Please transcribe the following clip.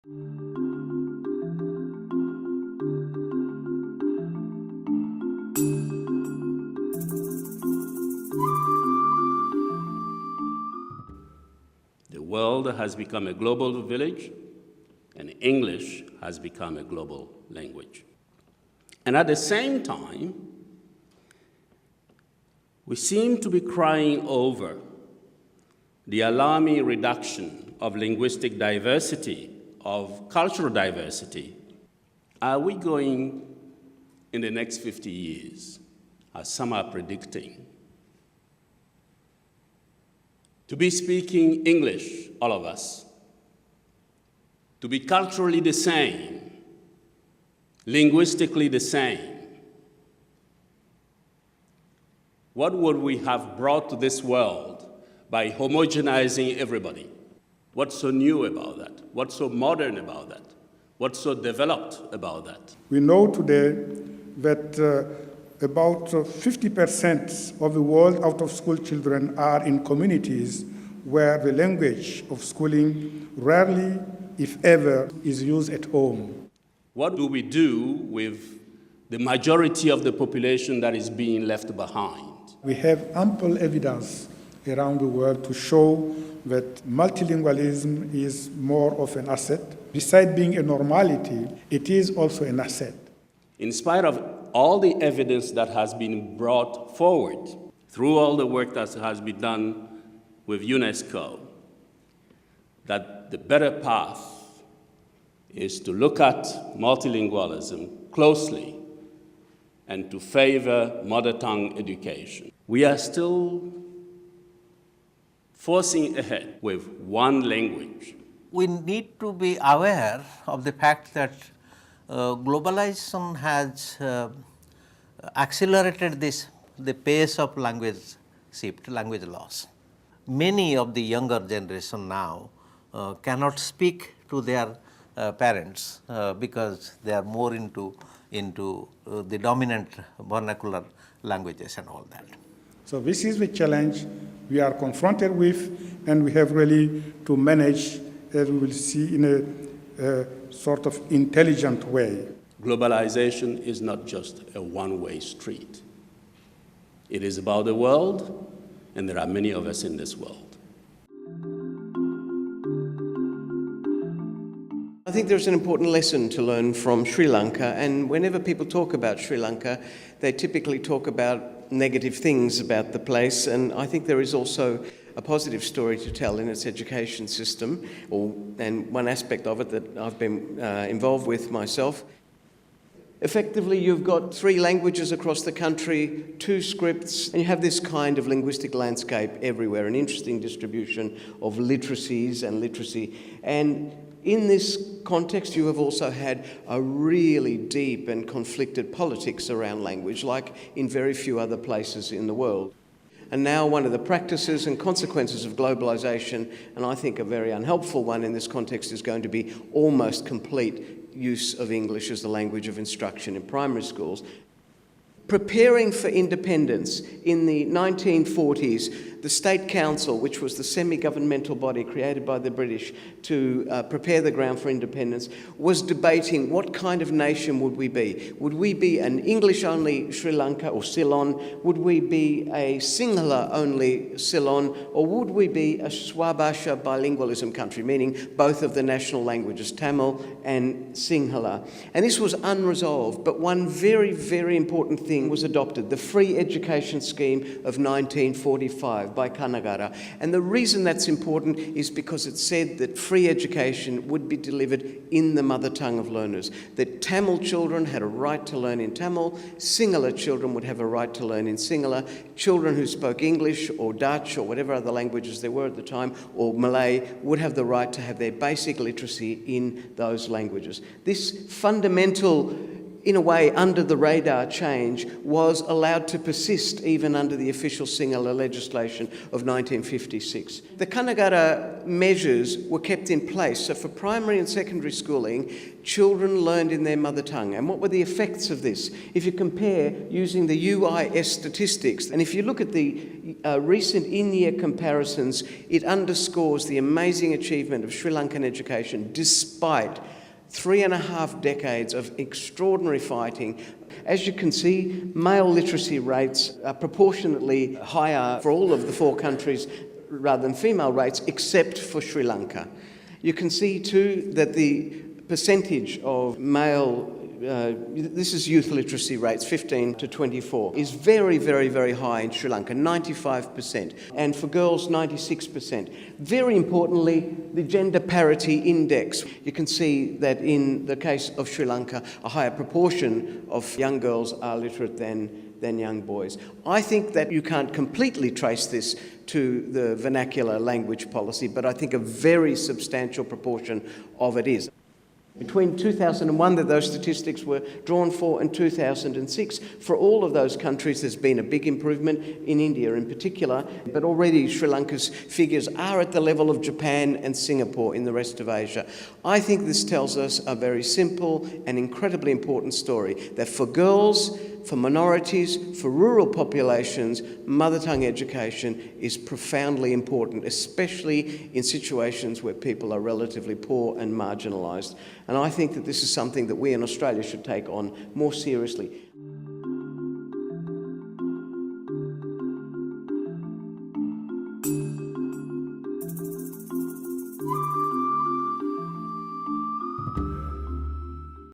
The world has become a global village, and English has become a global language. And at the same time, we seem to be crying over the alarming reduction of linguistic diversity, of cultural diversity. Are we going, in the next 50 years, as some are predicting, to be speaking English, all of us, to be culturally the same, linguistically the same? What would we have brought to this world by homogenizing everybody? What's so new about that? What's so modern about that? What's so developed about that? We know today that about 50% of the world out-of-school children are in communities where the language of schooling rarely, if ever, is used at home. What do we do with the majority of the population that is being left behind? We have ample evidence around the world to show that multilingualism is more of an asset. Besides being a normality, it is also an asset. In spite of all the evidence that has been brought forward through all the work that has been done with UNESCO, that the better path is to look at multilingualism closely and to favor mother tongue education. We are still forcing ahead with one language. We need to be aware of the fact that globalization has accelerated the pace of language shift, language loss. Many of the younger generation now cannot speak to their parents because they are more into the dominant vernacular languages and all that. So this is the challenge we are confronted with, and we have really to manage, as we will see, in a sort of intelligent way. Globalization is not just a one-way street. It is about the world, and there are many of us in this world. I think there's an important lesson to learn from Sri Lanka, and whenever people talk about Sri Lanka, they typically talk about negative things about the place, and I think there is also a positive story to tell in its education system, and one aspect of it that I've been involved with myself. Effectively, you've got 3 languages across the country, 2 scripts, and you have this kind of linguistic landscape everywhere, an interesting distribution of literacies and literacy. And in this context, you have also had a really deep and conflicted politics around language, like in very few other places in the world. And now one of the practices and consequences of globalisation, and I think a very unhelpful one in this context, is going to be almost complete use of English as the language of instruction in primary schools. Preparing for independence in the 1940s, the State Council, which was the semi-governmental body created by the British to prepare the ground for independence, was debating what kind of nation would we be. Would we be an English-only Sri Lanka or Ceylon? Would we be a Sinhala-only Ceylon? Or would we be a Swabhasha bilingualism country, meaning both of the national languages, Tamil and Sinhala? And this was unresolved, but one very, very important thing was adopted, the Free Education Scheme of 1945 by Kanagara. And the reason that's important is because it said that free education would be delivered in the mother tongue of learners, that Tamil children had a right to learn in Tamil, Sinhala children would have a right to learn in Sinhala, children who spoke English or Dutch or whatever other languages there were at the time, or Malay, would have the right to have their basic literacy in those languages. This fundamental in a way, under the radar change was allowed to persist even under the official Sinhala legislation of 1956. The Kanagara measures were kept in place. So for primary and secondary schooling, children learned in their mother tongue. And what were the effects of this? If you compare using the UIS statistics, and if you look at the recent in-year comparisons, it underscores the amazing achievement of Sri Lankan education despite 3.5 decades of extraordinary fighting. As you can see, male literacy rates are proportionately higher for all of the 4 countries rather than female rates, except for Sri Lanka. You can see too that the percentage of male, this is youth literacy rates, 15 to 24, is very, very, very high in Sri Lanka, 95%, and for girls, 96%. Very importantly, the gender parity index. You can see that in the case of Sri Lanka, a higher proportion of young girls are literate than young boys. I think that you can't completely trace this to the vernacular language policy, but I think a very substantial proportion of it is. Between 2001, that those statistics were drawn for, and 2006, for all of those countries, there's been a big improvement, in India in particular, but already Sri Lanka's figures are at the level of Japan and Singapore in the rest of Asia. I think this tells us a very simple and incredibly important story, that for girls, for minorities, for rural populations, mother tongue education is profoundly important, especially in situations where people are relatively poor and marginalised. And I think that this is something that we in Australia should take on more seriously.